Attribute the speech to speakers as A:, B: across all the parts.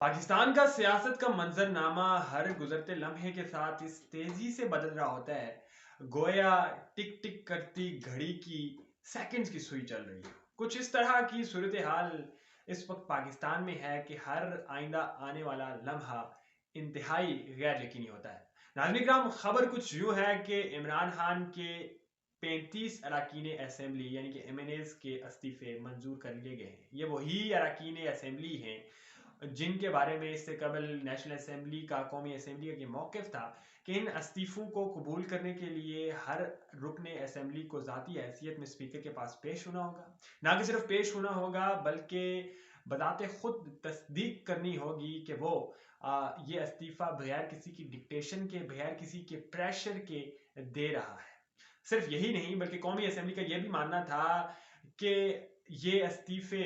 A: पाकिस्तान का सियासत का मंजरनामा हर गुजरते लम्हे के साथ इस तेजी से बदल रहा होता है गोया टिक टिक करती घड़ी की सेकंड्स की सुई चल रही है। कुछ इस तरह की सूरत हाल इस वक्त पाकिस्तान में है कि हर आइंदा आने वाला लम्हा इंतहाई गैर यकीनी होता है। नाज़रीन इकराम, खबर कुछ यूँ है कि इमरान खान के 35 अरकान असम्बली यानी कि MNAs के इस्तीफे मंजूर कर लिए गए हैं। ये वही अरकान असम्बली हैं जिनके बारे में इससे कबल नेशनल असम्बली का, कौमी असम्बली का ये मौक़िफ़ था कि इन इस्तीफ़ों को कबूल करने के लिए हर रुकन असम्बली को ज़ाती हैसियत में स्पीकर के पास पेश होना होगा। ना कि सिर्फ पेश होना होगा बल्कि बजाते खुद तस्दीक करनी होगी कि वो ये इस्तीफ़ा बगैर किसी की डिक्टेशन के, बगैर किसी के प्रेशर के दे रहा है। सिर्फ यही नहीं बल्कि कौमी असम्बली का यह भी मानना था कि ये इस्तीफ़े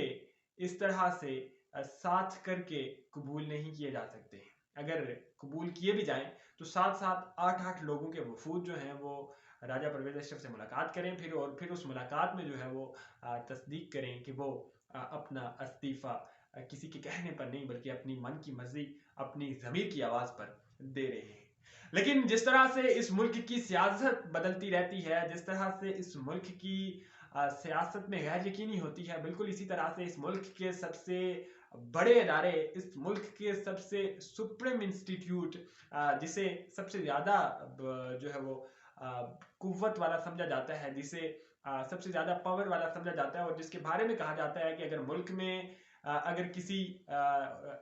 A: इस तरह से साथ करके कबूल नहीं किए जा सकते। अगर कबूल किए भी जाएं तो साथ साथ 8-8 लोगों के वफूद जो हैं वो राजा परवेज़ अशरफ से मुलाकात करें, फिर उस मुलाकात में जो है वो तस्दीक करें कि वो अपना इस्तीफ़ा किसी के कहने पर नहीं बल्कि अपनी मन की मर्जी, अपनी ज़मीर की आवाज़ पर दे रहे हैं। लेकिन जिस तरह से इस मुल्क की सियासत बदलती रहती है, जिस तरह से इस मुल्क की सियासत में गैर यकीनी होती है, बिल्कुल इसी तरह से इस मुल्क के सबसे बड़े इदारे, इस मुल्क के सबसे सुप्रीम इंस्टीट्यूट, जिसे सबसे ज़्यादा जो है वो कुव्वत वाला समझा जाता है, जिसे सबसे ज़्यादा पावर वाला समझा जाता है और जिसके बारे में कहा जाता है कि अगर मुल्क में अगर किसी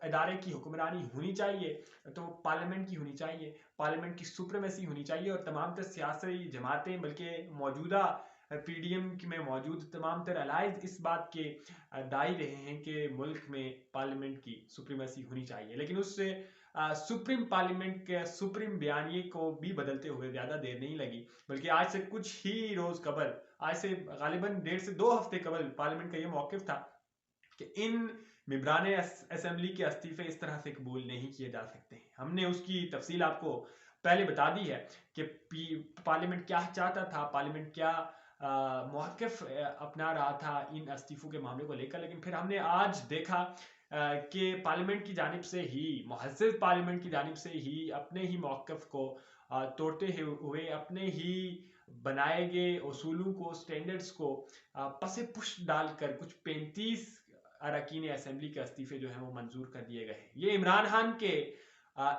A: इदारे की हुक्मरानी होनी चाहिए तो पार्लियामेंट की होनी चाहिए, पार्लियामेंट की सुप्रीमेसी होनी चाहिए और तमाम तर सियासी जमातें, बल्कि मौजूदा PDM में मौजूद तमाम तर अलाइज इस बात के दाई रहे हैं कि मुल्क में पार्लियामेंट की सुप्रीमेसी होनी चाहिए। लेकिन उससे सुप्रीम पार्लियामेंट के सुप्रीम बयानिए को भी बदलते हुए ज़्यादा देर नहीं लगी, बल्कि आज से कुछ ही रोज़ कबल, आज से गालिबन 1.5 से 2 हफ्ते कबल पार्लियामेंट का ये मौक़िफ़ था कि इन मेंबरान असम्बली के इस्तीफे इस तरह से कबूल नहीं किए जा सकते हैं। हमने उसकी तफसील आपको पहले बता दी है कि पार्लियामेंट क्या चाहता था, पार्लियामेंट क्या मौक़िफ़ अपना रहा था इन इस्तीफ़ों के मामले को लेकर। लेकिन फिर हमने आज देखा कि पार्लियामेंट की जानिब से ही, मुअज़्ज़ज़ पार्लियामेंट की जानिब से ही अपने ही मौक़िफ़ को तोड़ते हुए, अपने ही बनाए गए उसूलों को, स्टैंडर्ड्स को पसे पुश डालकर कुछ 35 अरकान असम्बली के इस्तीफे जो हैं वो मंजूर कर दिए गए हैं। ये इमरान खान के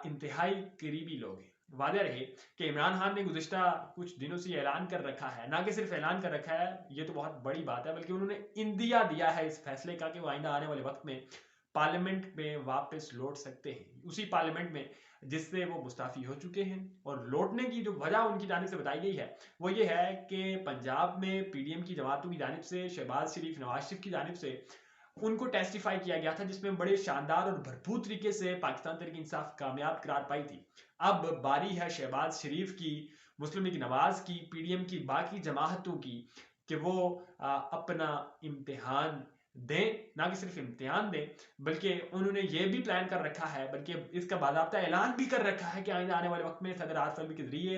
A: इंतहाई करीबी लोग हैं। वाज़ेह रहे कि इमरान खान ने गुज़िश्ता कुछ दिनों से ऐलान कर रखा है, ना कि सिर्फ ऐलान कर रखा है, ये तो बहुत बड़ी बात है, बल्कि उन्होंने इंदिया दिया है इस फैसले का कि वो आइंदा आने वाले वक्त में पार्लियामेंट में वापस लौट सकते हैं, उसी पार्लियामेंट में जिससे वो मुस्ताफ़ी हो चुके हैं। और लौटने की जो वजह उनकी जानिब से बताई गई है वो ये है कि पंजाब में PDM की जमातों की जानिब से, शहबाज शरीफ, नवाज शरीफ की जानिब से उनको टेस्टिफाई किया गया था, जिसमें बड़े शानदार और भरपूर तरीके से पाकिस्तान तहरीक इंसाफ कामयाब करार पाई थी। अब बारी है शहबाज शरीफ की, मुस्लिम लीग नवाज की, PDM की बाकी जमातों की कि वो अपना इम्तिहान दें, ना कि सिर्फ इम्तिहान दें बल्कि उन्होंने ये भी प्लान कर रखा है, बल्कि इसका बाज़ाब्ता ऐलान भी कर रखा है कि आइंदा आने वाले वक्त में सदर आरिफ अलवी के जरिए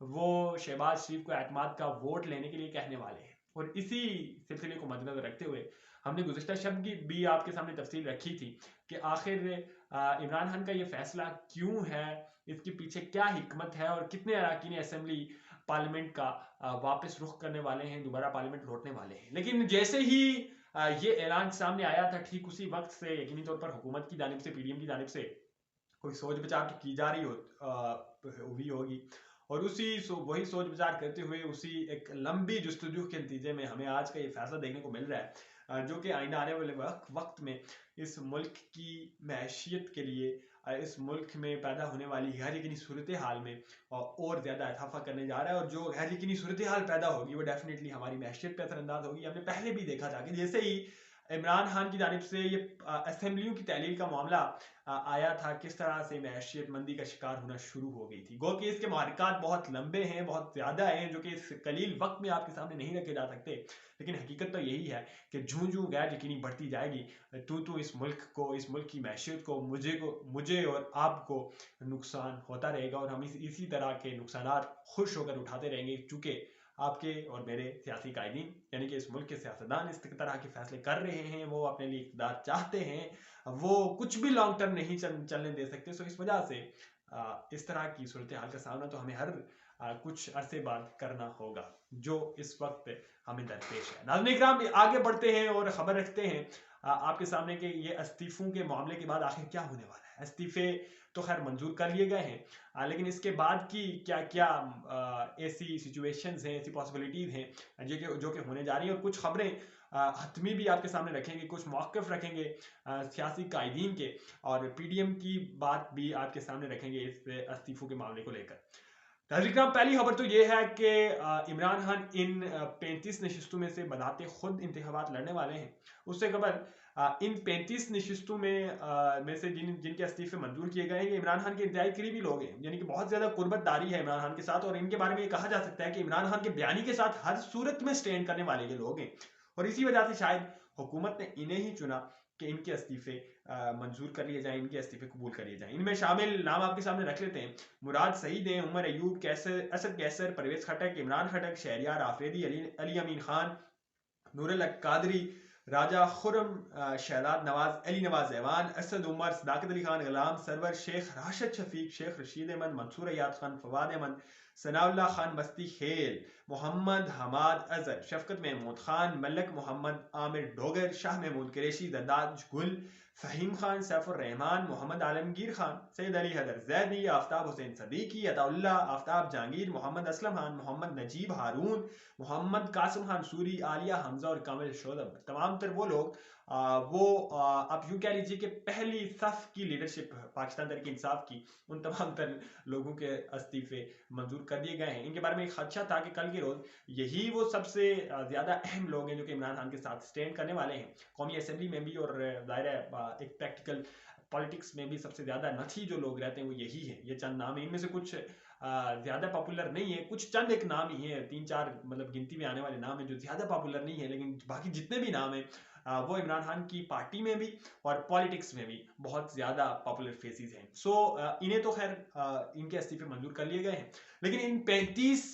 A: वो शहबाज शरीफ को एतमाद का वोट लेने के लिए कहने वाले हैं। और इसी सिलसिले को मद्देनजर रखते हुए हमने गुज़िश्ता शब की भी आपके सामने तफसील रखी थी कि आखिर इमरान खान का ये फैसला क्यों है, इसके पीछे क्या हिकमत है और कितने अरकान असम्बली पार्लियामेंट का वापस रुख करने वाले हैं, दोबारा पार्लियामेंट लौटने वाले हैं। लेकिन जैसे ही ये ऐलान सामने आया था, ठीक उसी वक्त से यकीनी तौर पर हुकूमत की जानिब से, PDM की जानिब से कोई सोच विचार तो की जा रही हुई होगी और वही सोच विचार करते हुए उसी एक लंबी जुस्तजू के नतीजे में हमें आज का ये फैसला देखने को मिल रहा है, जो कि आइंदा आने वाले वक्त में इस मुल्क की मैशियत के लिए, इस मुल्क में पैदा होने वाली गैर यकीनी सूरत हाल में और ज़्यादा इजाफा करने जा रहा है। और जो गैर यकीनी सूरत हाल पैदा होगी वो डेफिनेटली हमारी मैशियत पर असरअंदाज होगी। हमने पहले भी देखा था कि जैसे ही इमरान खान की जानिब से ये असम्बलियों की तहलील का मामला आया था, किस तरह से मैशियत मंदी का शिकार होना शुरू हो गई थी। गो कि इसके महरक़ात बहुत लंबे हैं, बहुत ज़्यादा हैं, जो कि इस कलील वक्त में आपके सामने नहीं रखे जा सकते। लेकिन हकीकत तो यही है कि जूं जूं गैर यकीनी बढ़ती जाएगी तो इस मुल्क को, इस मुल्क की मैशियत को, मुझे और आपको नुकसान होता रहेगा और हम इसी तरह के नुकसान खुश होकर उठाते रहेंगे, चूँकि आपके और मेरे सियासी कायदीन यानी कि इस मुल्क के सियासतदान इस तरह के फैसले कर रहे हैं, वो अपने लिए इक़्तिदार चाहते हैं, वो कुछ भी लॉन्ग टर्म नहीं चलने दे सकते। सो इस वजह से इस तरह की सूरत हाल का सामना तो हमें हर कुछ अरसे बाद करना होगा, जो इस वक्त हमें दरपेश है। नाज़रीन इकराम, आगे बढ़ते हैं और ख़बर रखते हैं आपके सामने कि ये इस्तीफ़ों के मामले के बाद आखिर क्या होने वाला है। इस्तीफ़े तो खैर मंजूर कर लिए गए हैं, लेकिन इसके बाद की क्या क्या ऐसी सिचुएशंस हैं, ऐसी पॉसिबिलिटीज़ हैं जो कि होने जा रही हैं, और कुछ खबरें हतमी भी आपके सामने रखेंगे, कुछ मौक़िफ़ रखेंगे सियासी कायदीन के, और PDM की बात भी आपके सामने रखेंगे इस इस्तीफ़ों के मामले को लेकर। नाज़रीन, पहली खबर तो ये है कि इमरान खान इन 35 नशिस्तों में से बनाते खुद इंतखाबात लड़ने वाले हैं। उससे कबल इन 35 नशिस्तों में से जिनके इस्तीफे मंजूर किए गए हैं, ये इमरान खान के इंतहाई करीबी लोग हैं, यानी कि बहुत ज़्यादा कुर्बतदारी है इमरान खान के साथ, और इनके बारे में ये कहा जा सकता है कि इमरान खान के बयानी के साथ हर सूरत में स्टैंड करने वाले ये लोग हैं, और इसी वजह से शायद हुकूमत ने इन्हें ही चुना कि इनके इस्तीफे मंजूर कर लिए जाएं, इनके इस्तीफे कबूल कर लिए जाएं। इनमें शामिल नाम आपके सामने रख लेते हैं। मुराद सईद हैं, उमर अयूब, कैसर, असद कैसर, परवेज खटक, इमरान खटक, शहरियार आफरीदी, अली अमीन खान, नूरुल हक कादरी, राजा खुरम, शहजाद नवाज, अली नवाज ऐवान, असद उमर, सदाकत अली खान गुलाम, सरवर शेख, राशिद शफीक, शेख रशीद अहमद, मंसूर अयाद खान, फवाद अहमद, सनाउल्ला खान बस्ती खेल, मोहम्मद हमाद अजहर, शफकत महमूद खान, मलक मोहम्मद आमिर डोगर, शाह महमूद कुरैशी, दद्दाज गुल, फ़हीम खान, सैफुर रहमान, मोहम्मद आलमगीर खान, सैयद अली हैदर जैदी, आफ्ताब हुसैन सदीकी, अताउल्ला, आफ्ताब जहांगीर, मोहम्मद असलम खान, मोहम्मद नजीब हारून, मोहम्मद कासिम खान सूरी, आलिया हमजा और कामिल शोदब, तमाम तर वो लोग आप यूँ कह लीजिए कि पहली सफ की लीडरशिप पाकिस्तान तहरीक इंसाफ की, उन तमाम तर लोगों के इस्तीफे मंजूर कर दिए गए हैं। इनके बारे में एक खदशा था कि कल के रोज़ यही वो सबसे ज़्यादा अहम लोग हैं जो कि इमरान खान के साथ स्टैंड करने वाले हैं, कौमी असेंबली में भी, और ज़ाहिर है एक प्रैक्टिकल पॉलिटिक्स में भी सबसे ज़्यादा नथी जो लोग रहते हैं वो यही है। ये चंद नाम है, इनमें से कुछ ज़्यादा पॉपुलर नहीं है, कुछ चंद एक नाम ही है, 3-4 मतलब गिनती में आने वाले नाम है जो ज़्यादा पॉपुलर नहीं है, लेकिन बाकी जितने भी नाम हैं वो इमरान खान की पार्टी में भी और पॉलिटिक्स में भी बहुत ज़्यादा पॉपुलर फेसेस हैं। सो इन्हें तो खैर इनके इस्तीफे मंजूर कर लिए गए हैं, लेकिन इन 35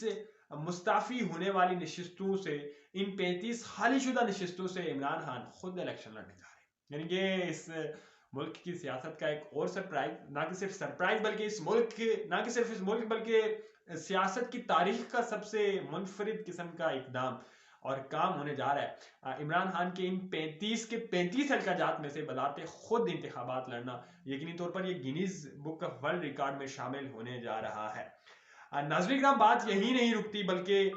A: मुस्ताफ़ी होने वाली नशिस्तों से, इन 35 खालीशुदा नशिस्तों से इमरान खान खुद इलेक्शन लड़ने जा रहे हैं। यानी कि इस मुल्क की सियासत का एक और सरप्राइज, ना कि सिर्फ सरप्राइज बल्कि इस मुल्क के, ना कि सिर्फ इस मुल्क बल्कि सियासत की तारीख का सबसे मुनफरिद किस्म का इकदाम और काम होने जा रहा है। इमरान खान के इन 35 के 35 हल्काजात में से बलाते खुद इंतखाबात लड़ना यकीनी तौर पर ये Guinness book of world record में शामिल होने जा रहा है। नाज़रीन किराम, बात यही नहीं रुकती, बल्कि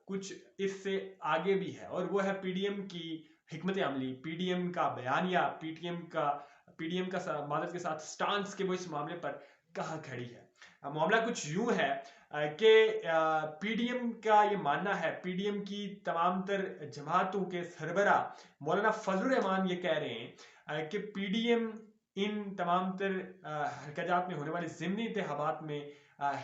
A: कुछ इससे आगे भी है, और वो है PDM की हिकमत अमली, PDM का बयानिया, PDM का मादद के साथ स्टांस के वो इस मामले पर कहाँ खड़ी है। मामला कुछ यूं है कि PDM का ये मानना है, PDM की तमाम तर जमातों के सरबरा मौलाना फजलुर रहमान ये कह रहे हैं कि PDM इन तमाम तर हरकजात में होने वाले ज़िमनी इंतखाबात में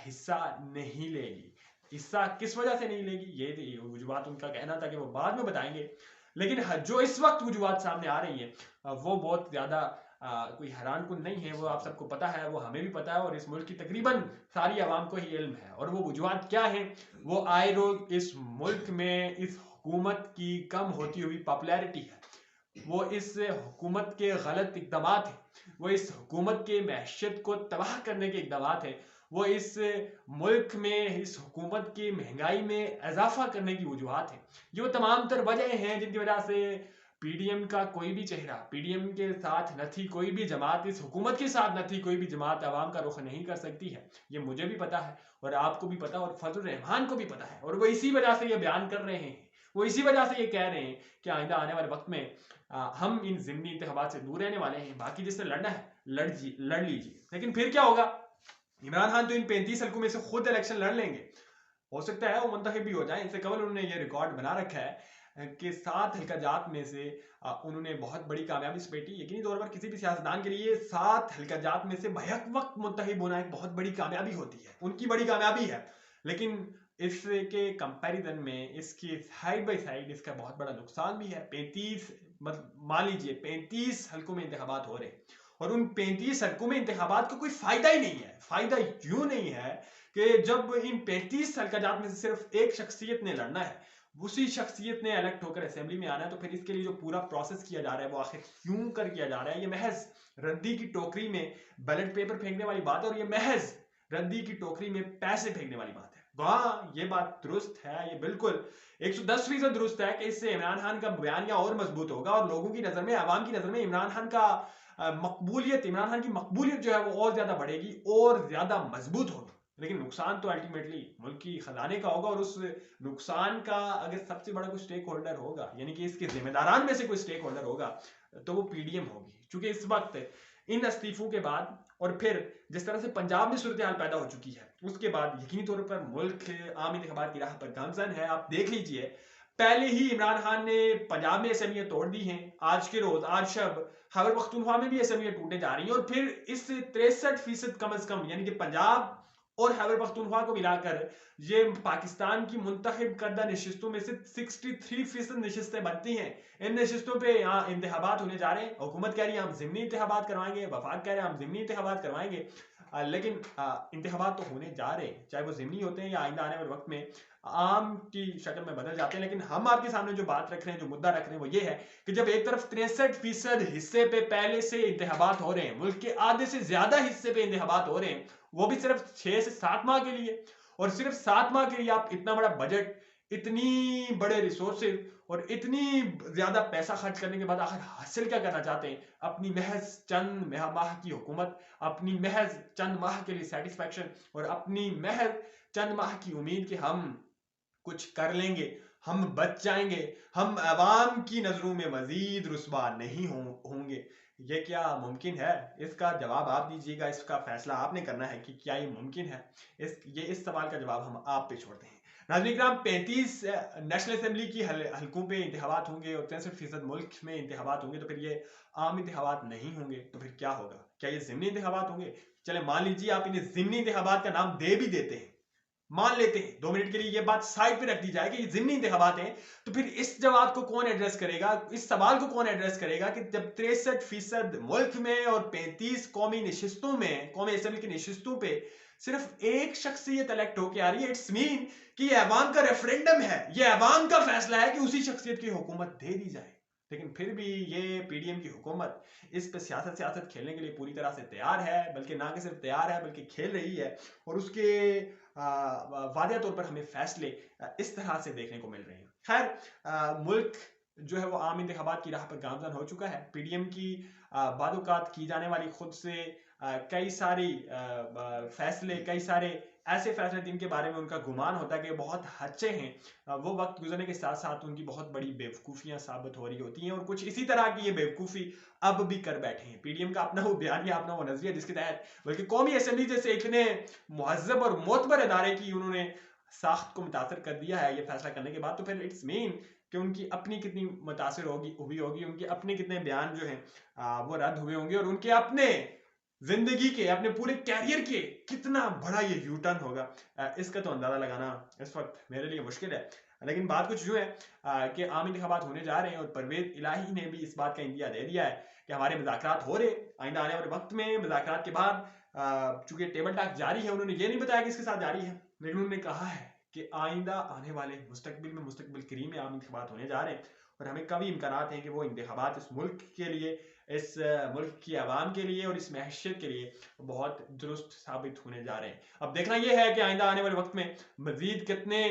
A: हिस्सा नहीं लेगी। हिस्सा किस वजह से नहीं लेगी, ये वजूहात उनका कहना था कि वो बाद में बताएंगे, लेकिन जो इस वक्त वजूहात सामने आ रही हैं वो बहुत ज़्यादा कोई हैरान कुन नहीं है। वो आप सबको पता है, वो हमें भी पता है, और इस मुल्क की तकरीबन सारी आवाम को ही इल्म है। और वो वजूहात क्या हैं? वो आए रोज इस मुल्क में इस हुकूमत की कम होती हुई पॉपुलैरिटी है, वो इस हुकूमत के गलत इक़दामात हैं, वो इस हुकूमत के मैशियत को तबाह करने के इक़दामात हैं, वो इस मुल्क में इस हुकूमत की महंगाई में इजाफा करने की वजूहात हैं। ये वो तमाम तर वजह हैं जिनकी वजह से PDM का कोई भी चेहरा, PDM के साथ न थी कोई भी जमात, इस हुकूमत के साथ न थी कोई भी जमात आवाम का रुख नहीं कर सकती है। ये मुझे भी पता है, और आपको भी पता है, और फजलुर रहमान को भी पता है, और वो इसी वजह से ये बयान कर रहे हैं, वो इसी वजह से ये कह रहे हैं कि आइंदा आने वाले वक्त में हम इन ज़िमनी इंतखाबात से दूर रहने वाले हैं। बाकी जिसने लड़ना है लड़ लीजिए, लेकिन फिर क्या होगा? इमरान खान तो इन 35 हल्कों में से खुद इलेक्शन लड़ लेंगे, हो सकता है वो मुंतखब भी हो जाए। इससे कबल उन्होंने ये रिकॉर्ड बना रखा है कि 7 हल्काजात में से उन्होंने बहुत बड़ी कामयाबी समेटी। यकीनी तौर पर किसी भी सियासतदान के लिए 7 हल्काजात में से बहक वक्त मुंतखब होना एक बहुत बड़ी कामयाबी होती है, उनकी बड़ी कामयाबी है। लेकिन इसके कंपैरिजन में, इसकी साइड बाई साइड इसका बहुत बड़ा नुकसान भी है। 35 मतलब मान लीजिए 35 हल्कों में इंतखाबात हो रहे हैं, और उन 35 हलकों में इंतखाबात का कोई फायदा ही नहीं है। फायदा यूं नहीं है कि जब इन 35 हल्काजात में से सिर्फ एक शख्सियत ने लड़ना है, उसी शख्सियत ने इलेक्ट होकर असेंबली में आना है, तो फिर इसके लिए जो पूरा प्रोसेस किया जा रहा है वो आखिर क्यों कर किया जा रहा है? ये महज रद्दी की टोकरी में बैलेट पेपर फेंकने वाली बात है, और ये महज रद्दी की टोकरी में पैसे फेंकने वाली बात है। हाँ, ये बात दुरुस्त है, ये बिल्कुल 110% दुरुस्त है कि इससे इमरान खान का बयानिया और मजबूत होगा और लोगों की नजर में, आवाम की नजर में इमरान खान का इमरान खान की मकबूलियत जो है वो और ज्यादा बढ़ेगी और ज्यादा मजबूत होगी। लेकिन नुकसान तो अल्टीमेटली मुल्क की खजाने का होगा, और उस नुकसान का अगर सबसे बड़ा कोई स्टेक होल्डर होगा, यानी कि इसके जिम्मेदारान में से कोई स्टेक होल्डर होगा, तो वो पीडीएम होगी। क्योंकि इस वक्त इन इस्तीफों के बाद और फिर जिस तरह से पंजाब में सूरत हाल पैदा हो चुकी है, उसके बाद यकीनी तौर पर मुल्क आम इंतखाबात की राह पर गामजन है। आप देख लीजिए, पहले ही इमरान खान ने पंजाब में असेंबलियां तोड़ दी हैं। आज के रोज, आज शब खैबर पख्तूनख्वा में भी असेंबलियां टूटने जा रही हैं, और फिर इस 63% कम अज कम, यानी कि पंजाब और खैबर पख्तूनख्वा को मिलाकर ये पाकिस्तान की मुंतखब करदा नशिस्तों में से 63% नशिस्तें बनती हैं। इन नशिस्तों पे यहाँ इंतखाबात होने जा रहे हैं। हुकूमत कह रही है हम ज़िमनी इंतखाबात करवाएंगे, वफाक कह रहे हैं हम ज़िमनी इंतखाबात करवाएंगे, लेकिन इंतखाबात तो होने जा रहे हैं, चाहे वो ज़िमनी होते हैं या आइंदा आने वाले वक्त में आम की शक्ल में बदल जाते हैं। लेकिन हम आपके सामने जो बात रख रहे हैं, जो मुद्दा रख रहे हैं, वो ये है कि जब एक तरफ 63% हिस्से पे पहले से इंतखाबात हो रहे हैं, मुल्क के आधे से ज्यादा हिस्से पे इंतखाबात हो रहे हैं, वो भी सिर्फ 6 से 7 माह के लिए, और सिर्फ 7 माह के लिए आप इतना बड़ा बजट, इतनी बड़े रिसोर्सेज और इतनी ज्यादा पैसा खर्च करने के बाद आखिर हासिल क्या करना चाहते हैं? अपनी महज चंद माह की हुकूमत, अपनी महज चंद माह के लिए सेटिस्फैक्शन, और अपनी महज चंद माह की उम्मीद कि हम कुछ कर लेंगे, हम बच जाएंगे, हम अवाम की नजरों में मजीद रुस्वा नहीं होंगे। ये क्या मुमकिन है? इसका जवाब आप दीजिएगा, इसका फैसला आपने करना है कि क्या ये मुमकिन है। इस सवाल का जवाब हम आप पे छोड़ते हैं। नाज़रीन इकराम, 35 नेशनल असेंबली की हलकों पे इंतखाबात होंगे और 63% मुल्क में इंतखाबात होंगे, तो फिर ये आम इंतखाबात नहीं होंगे, तो फिर क्या होगा? क्या ये ज़िमनी इंतखाबात होंगे? चले मान लीजिए आप इन्हें ज़िमनी इंतखाबात का नाम दे भी देते हैं, मान लेते हैं 2 मिनट के लिए ये बात साइड पे रख दी जाए कि ये ज़िमनी इंतखाबात हैं, तो फिर इस जवाब को कौन एड्रेस करेगा, इस सवाल को कौन एड्रेस करेगा कि जब 63% मुल्क में और 35 कौमी नशिस्तों में, कौमी असेंबली की नशिस्तों पे सिर्फ एक शख्सियत इलेक्ट होकर आ रही है, इट्स मीन कि ये अवाम का रेफरेंडम है, ये अवाम का फैसला है कि उसी शख्सियत की हुकूमत दे दी जाए। लेकिन फिर भी ये पीडीएम की हुकूमत इस पे सियासत खेलने के लिए पूरी तरह से तैयार है, बल्कि ना कि सिर्फ तैयार है बल्कि खेल रही है, और उसके वादिया तौर पर हमें फैसले इस तरह से देखने को मिल रहे हैं। खैर, मुल्क जो है वो आम इंतखाबात की राह पर गामजन हो चुका है। पीडीएम की बादौकात की जाने वाली खुद से कई सारी फैसले, कई सारे ऐसे फैसले जिनके बारे में उनका गुमान होता है कि बहुत अच्छे हैं, वो वक्त गुजरने के साथ साथ उनकी बहुत बड़ी बेवकूफ़ियां साबित हो रही होती हैं, और कुछ इसी तरह की ये बेवकूफ़ी अब भी कर बैठे हैं। पीडीएम का अपना वो बयानिया, अपना वो नजरिया, जिसके तहत बल्कि कौमी असेंबली जैसे इतने मुहज़्ज़ब और मोतबर इदारे की उन्होंने साख्त को मुतासर कर दिया है ये फैसला करने के बाद, तो फिर इट्स मीन कि उनकी अपनी कितनी मुतासर हुई होगी, उनके अपने कितने बयान जो हैं वो रद्द हुए होंगे, और उनके अपने जिंदगी के, अपने पूरे कैरियर के कितना बड़ा ये यू टर्न होगा, इसका तो अंदाजा लगाना इस वक्त मेरे लिए मुश्किल है। लेकिन बात कुछ यूं है कि आम इंतखाबात होने जा रहे हैं, और परवेज इलाही ने भी इस बात का इंदिया दे दिया है कि हमारे मुज़ाकरात हो रहे, आइंदा आने वाले वक्त में मुज़ाकरात के बाद चूंकि टेबल टॉक जारी है, उन्होंने ये नहीं बताया कि इसके साथ जारी है, लेकिन उन्होंने कहा है कि आइंदा आने वाले मुस्तकबिल करीब में आम इंतखाबात होने जा रहे हैं, और हमें कभी इम्कानात हैं कि वो इंतखाबात इस मुल्क के लिए, इस मुल्क की आवाम के लिए और इस महशियत के लिए बहुत दुरुस्त साबित होने जा रहे हैं। अब देखना यह है कि आइंदा आने वाले वक्त में मजीद कितने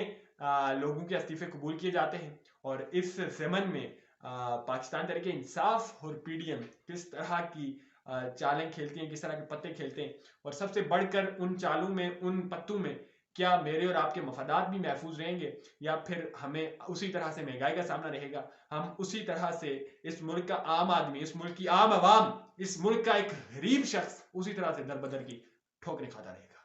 A: लोगों के इस्तीफे कबूल किए जाते हैं, और इस ज़मन में पाकिस्तान तहरीक इंसाफ और पीडीएम किस तरह की चालें खेलती हैं, किस तरह के पत्ते खेलते हैं, और सबसे बढ़कर उन चालों में, उन पत्तों में क्या मेरे और आपके मफादात भी महफूज रहेंगे, या फिर हमें उसी तरह से महंगाई का सामना रहेगा, हम उसी तरह से इस मुल्क का आम आदमी, इस मुल्क की आम आवाम, इस मुल्क का एक गरीब शख्स उसी तरह से दर बदर की ठोकरें खाता रहेगा।